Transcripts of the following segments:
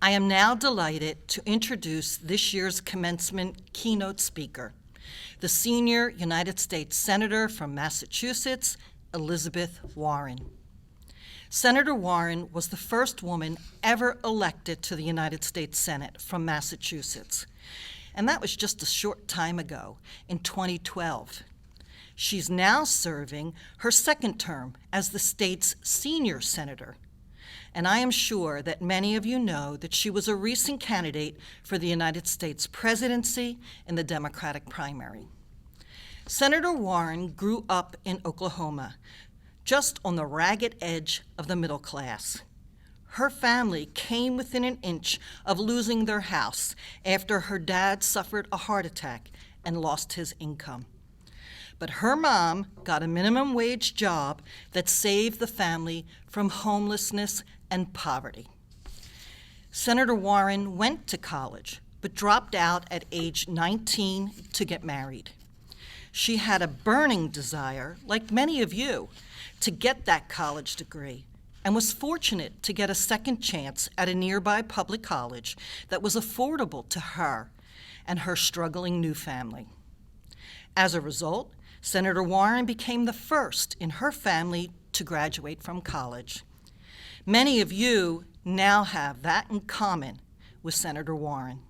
I am now delighted to introduce this year's commencement keynote speaker, the senior United States Senator from Massachusetts, Elizabeth Warren. Senator Warren was the first woman ever elected to the United States Senate from Massachusetts, and that was just a short time ago, in 2012. She's now serving her second term as the state's senior senator, and I am sure that many of you know that she was a recent candidate for the United States presidency in the Democratic primary. Senator Warren grew up in Oklahoma, just on the ragged edge of the middle class. Her family came within an inch of losing their house after her dad suffered a heart attack and lost his income. But her mom got a minimum wage job that saved the family from homelessness and poverty. Senator Warren went to college, but dropped out at age 19 to get married. She had a burning desire, like many of you, to get that college degree, and was fortunate to get a second chance at a nearby public college that was affordable to her and her struggling new family. As a result, Senator Warren became the first in her family to graduate from college. Many of you now have that in common with Senator Warren.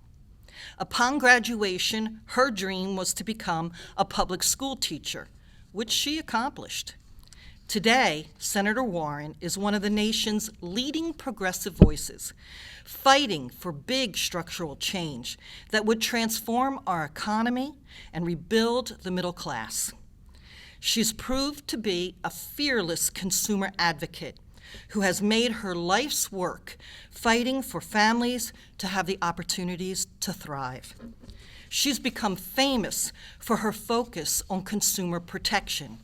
Upon graduation, her dream was to become a public school teacher, which she accomplished. Today, Senator Warren is one of the nation's leading progressive voices, fighting for big structural change that would transform our economy and rebuild the middle class. She's proved to be a fearless consumer advocate who has made her life's work fighting for families to have the opportunities to thrive. She's become famous for her focus on consumer protection,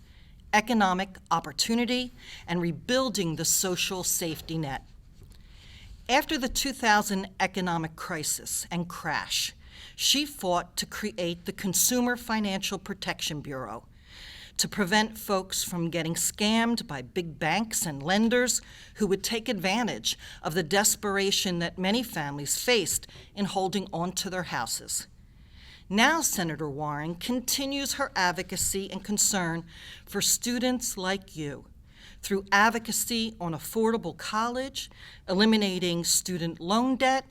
economic opportunity, and rebuilding the social safety net. After the 2000 economic crisis and crash, she fought to create the Consumer Financial Protection Bureau to prevent folks from getting scammed by big banks and lenders who would take advantage of the desperation that many families faced in holding on to their houses. Now Senator Warren continues her advocacy and concern for students like you through advocacy on affordable college, eliminating student loan debt,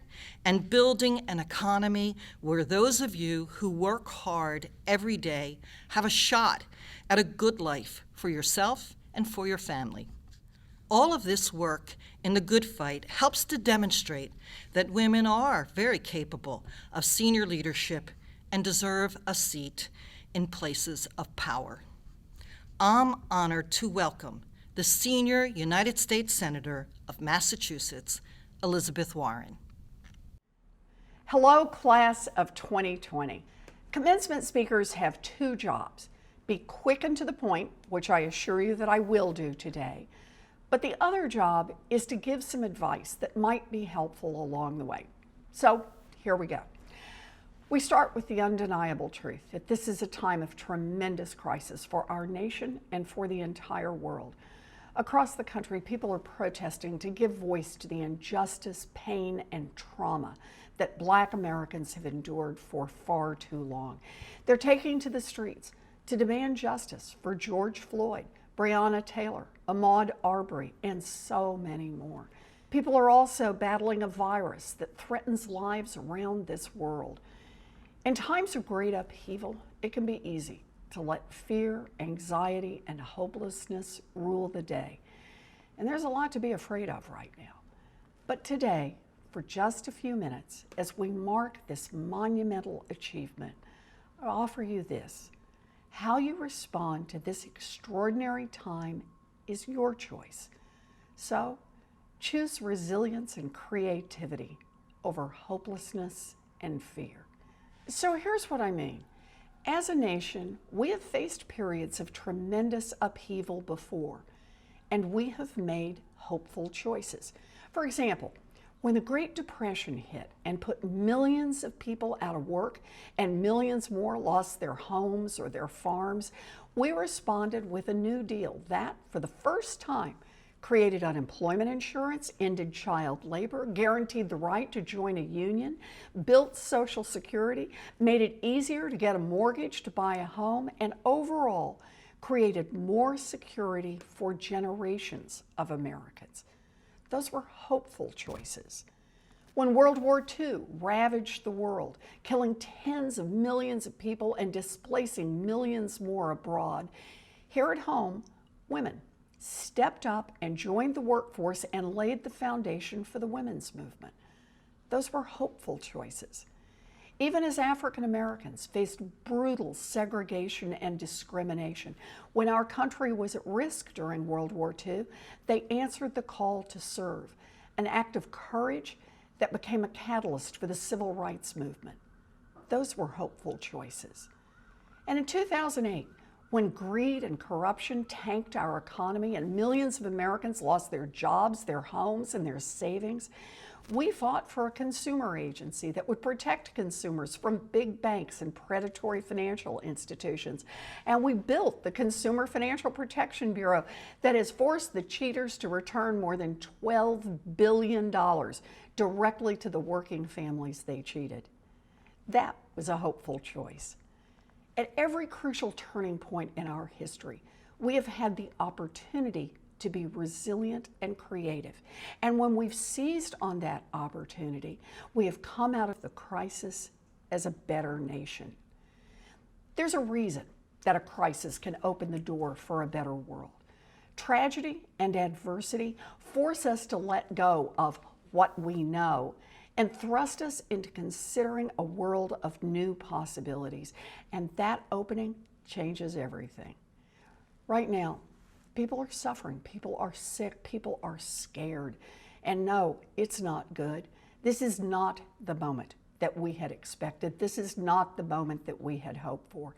and building an economy where those of you who work hard every day have a shot at a good life for yourself and for your family. All of this work in the good fight helps to demonstrate that women are very capable of senior leadership and deserve a seat in places of power. I'm honored to welcome the senior United States Senator of Massachusetts, Elizabeth Warren. Hello, class of 2020. Commencement speakers have two jobs: be quick and to the point, which I assure you that I will do today, but the other job is to give some advice that might be helpful along the way. So here we go. We start with the undeniable truth that this is a time of tremendous crisis for our nation and for the entire world. Across the country, people are protesting to give voice to the injustice, pain, and trauma that Black Americans have endured for far too long. They're taking to the streets to demand justice for George Floyd, Breonna Taylor, Ahmaud Arbery, and so many more. People are also battling a virus that threatens lives around this world. In times of great upheaval, it can be easy to let fear, anxiety, and hopelessness rule the day. And there's a lot to be afraid of right now. But today, for just a few minutes, as we mark this monumental achievement, I offer you this. How you respond to this extraordinary time is your choice. So, choose resilience and creativity over hopelessness and fear. So here's what I mean. As a nation, we have faced periods of tremendous upheaval before, and we have made hopeful choices. For example, when the Great Depression hit and put millions of people out of work and millions more lost their homes or their farms, we responded with a New Deal that, for the first time, created unemployment insurance, ended child labor, guaranteed the right to join a union, built Social Security, made it easier to get a mortgage to buy a home, and overall created more security for generations of Americans. Those were hopeful choices. When World War II ravaged the world, killing tens of millions of people and displacing millions more abroad, here at home, women stepped up and joined the workforce and laid the foundation for the women's movement. Those were hopeful choices. Even as African Americans faced brutal segregation and discrimination, when our country was at risk during World War II, they answered the call to serve, an act of courage that became a catalyst for the civil rights movement. Those were hopeful choices. And in 2008, when greed and corruption tanked our economy and millions of Americans lost their jobs, their homes, and their savings, we fought for a consumer agency that would protect consumers from big banks and predatory financial institutions. And we built the Consumer Financial Protection Bureau that has forced the cheaters to return more than $12 billion directly to the working families they cheated. That was a hopeful choice. At every crucial turning point in our history, we have had the opportunity to be resilient and creative. And when we've seized on that opportunity, we have come out of the crisis as a better nation. There's a reason that a crisis can open the door for a better world. Tragedy and adversity force us to let go of what we know and thrust us into considering a world of new possibilities. And that opening changes everything. Right now, people are suffering, people are sick, people are scared. And no, it's not good. This is not the moment that we had expected. This is not the moment that we had hoped for.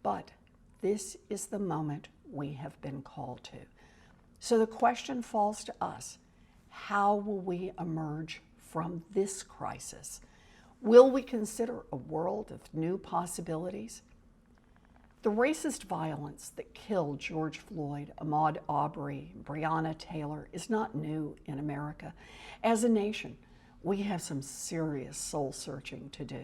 But this is the moment we have been called to. So the question falls to us: how will we emerge from this crisis? Will we consider a world of new possibilities? The racist violence that killed George Floyd, Ahmaud Arbery, and Breonna Taylor is not new in America. As a nation, we have some serious soul-searching to do.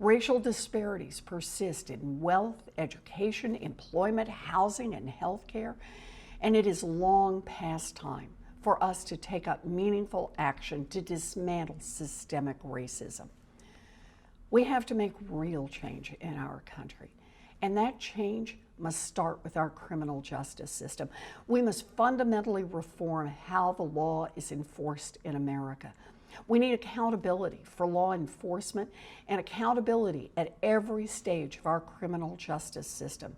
Racial disparities persist in wealth, education, employment, housing, and healthcare, and it is long past time for us to take up meaningful action to dismantle systemic racism. We have to make real change in our country, and that change must start with our criminal justice system. We must fundamentally reform how the law is enforced in America. We need accountability for law enforcement and accountability at every stage of our criminal justice system.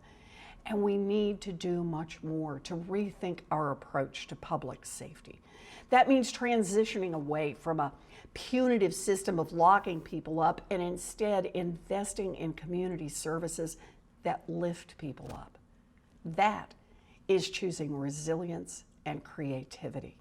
And we need to do much more to rethink our approach to public safety. That means transitioning away from a punitive system of locking people up and instead investing in community services that lift people up. That is choosing resilience and creativity.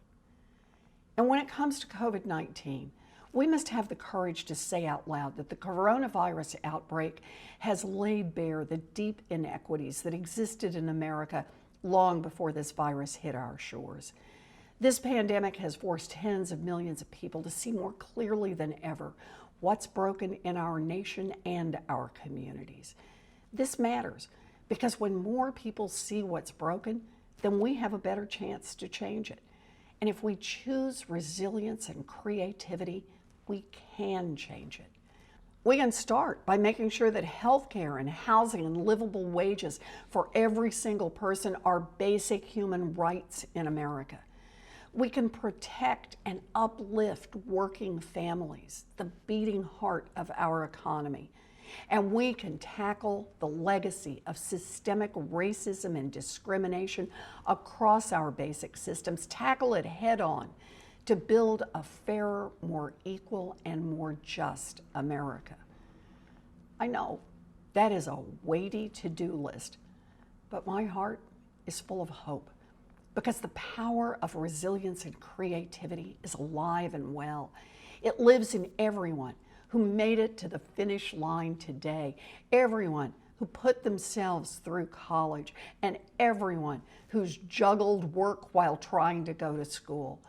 And when it comes to COVID-19, we must have the courage to say out loud that the coronavirus outbreak has laid bare the deep inequities that existed in America long before this virus hit our shores. This pandemic has forced tens of millions of people to see more clearly than ever what's broken in our nation and our communities. This matters because when more people see what's broken, then we have a better chance to change it. And if we choose resilience and creativity, we can change it. We can start by making sure that healthcare and housing and livable wages for every single person are basic human rights in America. We can protect and uplift working families, the beating heart of our economy. And we can tackle the legacy of systemic racism and discrimination across our basic systems, tackle it head on to build a fairer, more equal, and more just America. I know that is a weighty to-do list, but my heart is full of hope because the power of resilience and creativity is alive and well. It lives in everyone who made it to the finish line today, everyone who put themselves through college, and everyone who's juggled work while trying to go to school.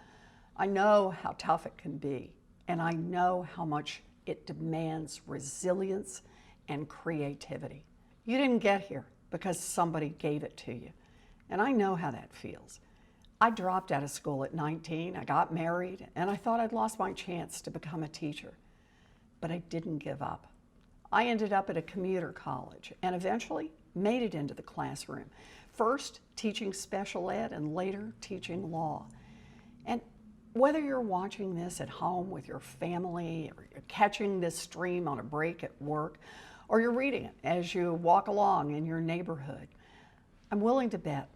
I know how tough it can be, and I know how much it demands resilience and creativity. You didn't get here because somebody gave it to you, and I know how that feels. I dropped out of school at 19, I got married, and I thought I'd lost my chance to become a teacher. But I didn't give up. I ended up at a commuter college and eventually made it into the classroom. First teaching special ed and later teaching law. And whether you're watching this at home with your family, or you're catching this stream on a break at work, or you're reading it as you walk along in your neighborhood, I'm willing to bet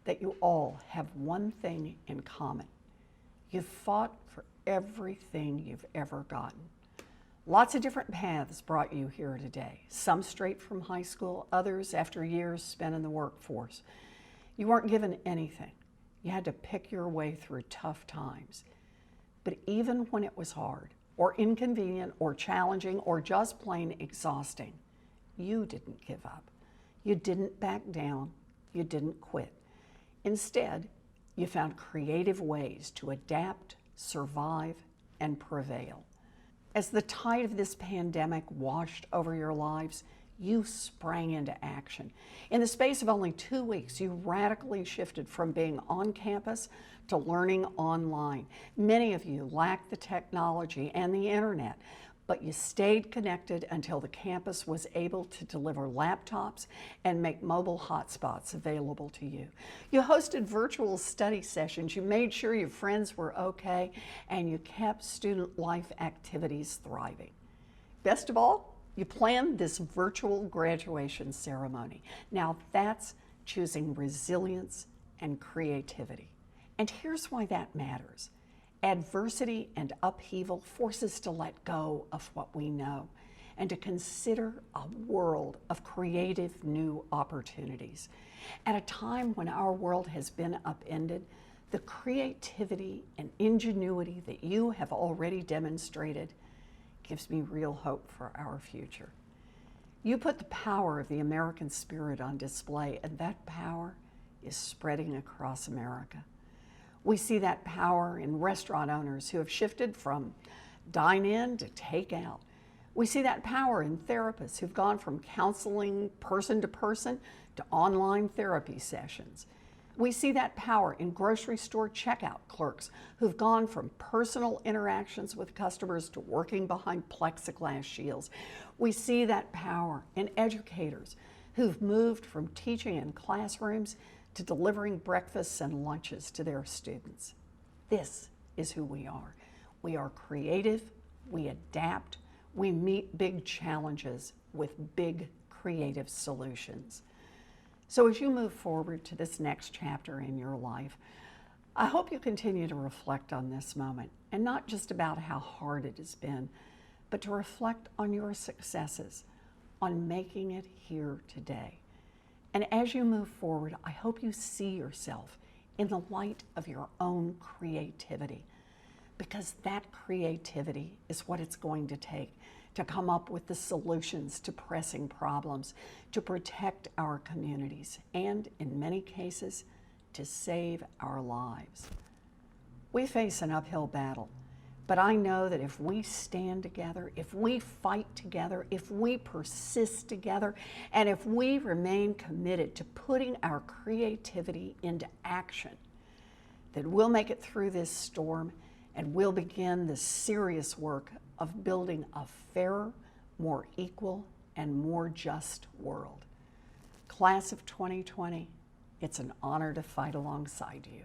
that you all have one thing in common. You've fought for everything you've ever gotten. Lots of different paths brought you here today, some straight from high school, others after years spent in the workforce. You weren't given anything. You had to pick your way through tough times. But even when it was hard, or inconvenient, or challenging, or just plain exhausting, you didn't give up. You didn't back down. You didn't quit. Instead, you found creative ways to adapt, survive, and prevail. As the tide of this pandemic washed over your lives, you sprang into action. In the space of only 2 weeks, you radically shifted from being on campus to learning online. Many of you lacked the technology and the internet, but you stayed connected until the campus was able to deliver laptops and make mobile hotspots available to you. You hosted virtual study sessions, you made sure your friends were okay, and you kept student life activities thriving. Best of all, you planned this virtual graduation ceremony. Now that's choosing resilience and creativity. And here's why that matters. Adversity and upheaval force us to let go of what we know and to consider a world of creative new opportunities. At a time when our world has been upended, the creativity and ingenuity that you have already demonstrated gives me real hope for our future. You put the power of the American spirit on display, and that power is spreading across America. We see that power in restaurant owners who have shifted from dine-in to take-out. We see that power in therapists who've gone from counseling person to person to online therapy sessions. We see that power in grocery store checkout clerks who've gone from personal interactions with customers to working behind plexiglass shields. We see that power in educators who've moved from teaching in classrooms to delivering breakfasts and lunches to their students. This is who we are. We are creative, we adapt, we meet big challenges with big creative solutions. So as you move forward to this next chapter in your life, I hope you continue to reflect on this moment, and not just about how hard it has been, but to reflect on your successes, on making it here today. And as you move forward, I hope you see yourself in the light of your own creativity, because that creativity is what it's going to take to come up with the solutions to pressing problems, to protect our communities, and in many cases, to save our lives. We face an uphill battle, but I know that if we stand together, if we fight together, if we persist together, and if we remain committed to putting our creativity into action, that we'll make it through this storm and we'll begin the serious work of building a fairer, more equal, and more just world. Class of 2020, it's an honor to fight alongside you.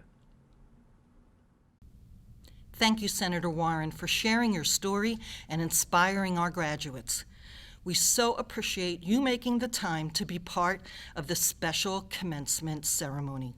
Thank you, Senator Warren, for sharing your story and inspiring our graduates. We so appreciate you making the time to be part of this special commencement ceremony.